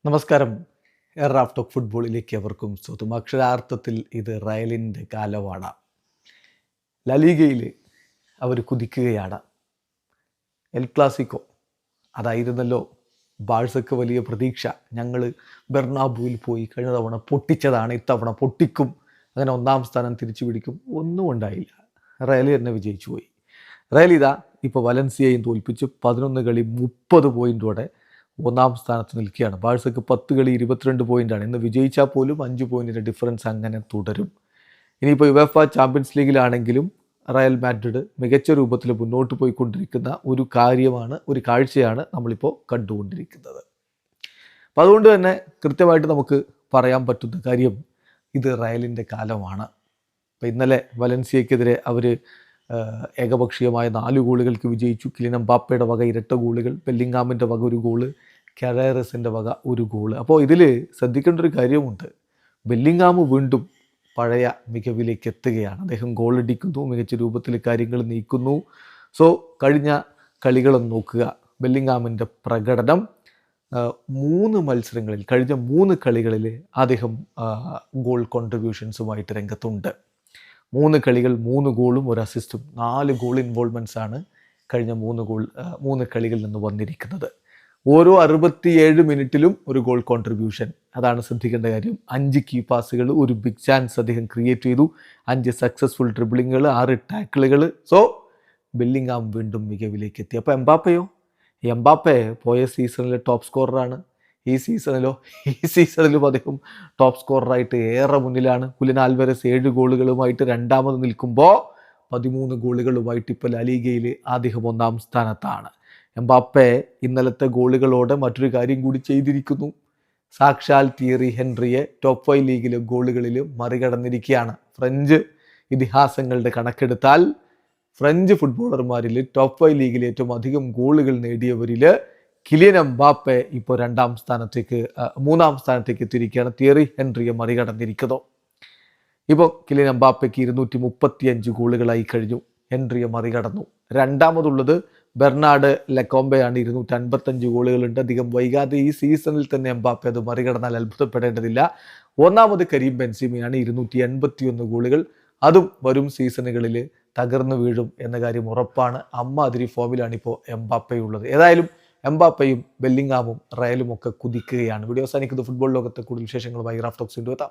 നമസ്കാരം. Raf talk ഫുട്ബോളിലേക്ക് അവർക്കും സ്വന്തം. അക്ഷരാർത്ഥത്തിൽ ഇത് റയലിൻ്റെ കാലമാണ്. ലലീഗയിൽ അവർ കുതിക്കുകയാണ്. എൽ ക്ലാസിക്കോ അതായിരുന്നല്ലോ ബാഴ്സക്ക് വലിയ പ്രതീക്ഷ. ഞങ്ങൾ ബെർണാബുവിൽ പോയി കഴിഞ്ഞ തവണ പൊട്ടിച്ചതാണ്, ഇത്തവണ പൊട്ടിക്കും, അങ്ങനെ ഒന്നാം സ്ഥാനം തിരിച്ചു പിടിക്കും. ഒന്നും ഉണ്ടായില്ല. റയൽ തന്നെ വിജയിച്ചു പോയി. റയൽ ഇതാ ഇപ്പോൾ വലൻസിയയും തോൽപ്പിച്ച് 11 കളി 30 പോയിൻറ്റോടെ ഒന്നാം സ്ഥാനത്ത് നിൽക്കുകയാണ്. ബാഴ്സക്ക് 10 കളി 22 പോയിൻ്റാണ്. ഇന്ന് വിജയിച്ചാൽ പോലും 5 പോയിൻറ്റിൻ്റെ ഡിഫറൻസ് അങ്ങനെ തുടരും. ഇനിയിപ്പോൾ യുവേഫ ചാമ്പ്യൻസ് ലീഗിലാണെങ്കിലും റയൽ മാഡ്രിഡ് മികച്ച രൂപത്തിൽ മുന്നോട്ട് പോയിക്കൊണ്ടിരിക്കുന്ന ഒരു കാഴ്ചയാണ് നമ്മളിപ്പോൾ കണ്ടുകൊണ്ടിരിക്കുന്നത്. അപ്പോൾ അതുകൊണ്ട് തന്നെ കൃത്യമായിട്ട് നമുക്ക് പറയാൻ പറ്റുന്ന കാര്യം ഇത് റയലിൻ്റെ കാലമാണ്. അപ്പോൾ ഇന്നലെ വലൻസിയക്കെതിരെ അവർ ഏകപക്ഷീയമായ 4 ഗോളുകൾക്ക് വിജയിച്ചു. കിലിയൻ എംബാപ്പയുടെ വക ഇരട്ട ഗോളുകൾ, ബെല്ലിംഗാമിൻ്റെ വക ഒരു ഗോള്, കെറേറസിൻ്റെ വക ഒരു ഗോള്. അപ്പോൾ ഇതിൽ ശ്രദ്ധിക്കേണ്ട ഒരു കാര്യമുണ്ട്. ബെല്ലിംഗാം വീണ്ടും പഴയ മികവിലേക്ക് എത്തുകയാണ്. അദ്ദേഹം ഗോളടിക്കുന്നു, മികച്ച രൂപത്തിൽ കാര്യങ്ങൾ നീക്കുന്നു. സോ കഴിഞ്ഞ കളികളൊന്ന് നോക്കുക. ബെല്ലിംഗാമിൻ്റെ പ്രകടനം 3 മത്സരങ്ങളിൽ, കഴിഞ്ഞ 3 കളികളിൽ അദ്ദേഹം ഗോൾ കോൺട്രിബ്യൂഷൻസുമായിട്ട് രംഗത്തുണ്ട്. 3 കളികൾ 3 ഗോളും 1 അസിസ്റ്റും, 4 ഗോൾ ഇൻവോൾവ്മെൻറ്റ്സാണ് കഴിഞ്ഞ 3 കളികളിൽ നിന്ന് വന്നിരിക്കുന്നത്. ഓരോ 67 മിനിറ്റിലും ഒരു ഗോൾ കോൺട്രിബ്യൂഷൻ. അതാണ് ശ്രദ്ധിക്കേണ്ട കാര്യം. 5 കീ പാസുകൾ, ഒരു ബിഗ് ചാൻസ് അദ്ദേഹം ക്രിയേറ്റ് ചെയ്തു, 5 സക്സസ്ഫുൾ ഡ്രിബിളിങ്ങുകൾ, 6 ടാക്കിളുകൾ. സോ ബെല്ലിംഗാം വീണ്ടും മികവിലേക്ക് എത്തി. അപ്പോൾ എംബാപ്പെ പോയ സീസണിലെ ടോപ്പ് സ്കോററാണ്. ഈ സീസണിലും അദ്ദേഹം ടോപ്പ് സ്കോററായിട്ട് ഏറെ മുന്നിലാണ്. കുലിൻ ആൽവരസ് 7 ഗോളുകളുമായിട്ട് രണ്ടാമത് നിൽക്കുമ്പോൾ 13 ഗോളുകളുമായിട്ട് ഇപ്പോൾ ലലീഗയിൽ അദ്ദേഹം 1-ാം സ്ഥാനത്താണ്. എംബാപ്പെ ഇന്നലത്തെ ഗോളുകളോടെ മറ്റൊരു കാര്യം കൂടി ചെയ്തിരിക്കുന്നു. സാക്ഷാൽ തിയറി ഹെൻറിയെ ടോപ്പ് 5 ലീഗിലെ ഗോളുകളിൽ മറികടന്നിരിക്കുകയാണ്. ഫ്രഞ്ച് ഇതിഹാസങ്ങളുടെ കണക്കെടുത്താൽ ഫ്രഞ്ച് ഫുട്ബോളർമാരിൽ ടോപ്പ് 5 ലീഗിൽ ഏറ്റവും അധികം ഗോളുകൾ നേടിയവരിൽ കിലിയൻ എംബാപ്പെ ഇപ്പോൾ 2-ാം സ്ഥാനത്തേക്ക് 3-ാം സ്ഥാനത്തേക്ക് എത്തിയിരിക്കുകയാണ്. തിയറി ഹെൻറിയെ മറികടന്നിരിക്കുന്നു. ഇപ്പോൾ കിലിയൻ എംബാപ്പയ്ക്ക് 235 ഗോളുകളായി കഴിഞ്ഞു. ഹെൻറിയെ മറികടന്നു. രണ്ടാമതുള്ളത് ബെർണാഡ് ലെക്കോംബയാണ്. 255 ഗോളുകളുണ്ട്. അധികം വൈകാതെ ഈ സീസണിൽ തന്നെ എംബാപ്പെ അത് മറികടന്നാൽ അത്ഭുതപ്പെടേണ്ടതില്ല. 1-ാമത് കരീം ബെൻസിമയാണ്, 281 ഗോളുകൾ. അതും വരും സീസണുകളിൽ തകർന്നു വീഴും എന്ന കാര്യം ഉറപ്പാണ്. അമ്മാതിരി ഫോമിലാണ് ഇപ്പോൾ എംബാപ്പയുള്ളത്. ഏതായാലും എംബാപ്പയും ബെല്ലിംഗാമും റയലും ഒക്കെ കുതിക്കുകയാണ്. വീഡിയോ അവസാനിക്കുന്നത്. ഫുട്ബോൾ ലോകത്തെ കൂടുതൽ വിശേഷങ്ങളുമായി റാഫ് ടോക്സ് എത്താം.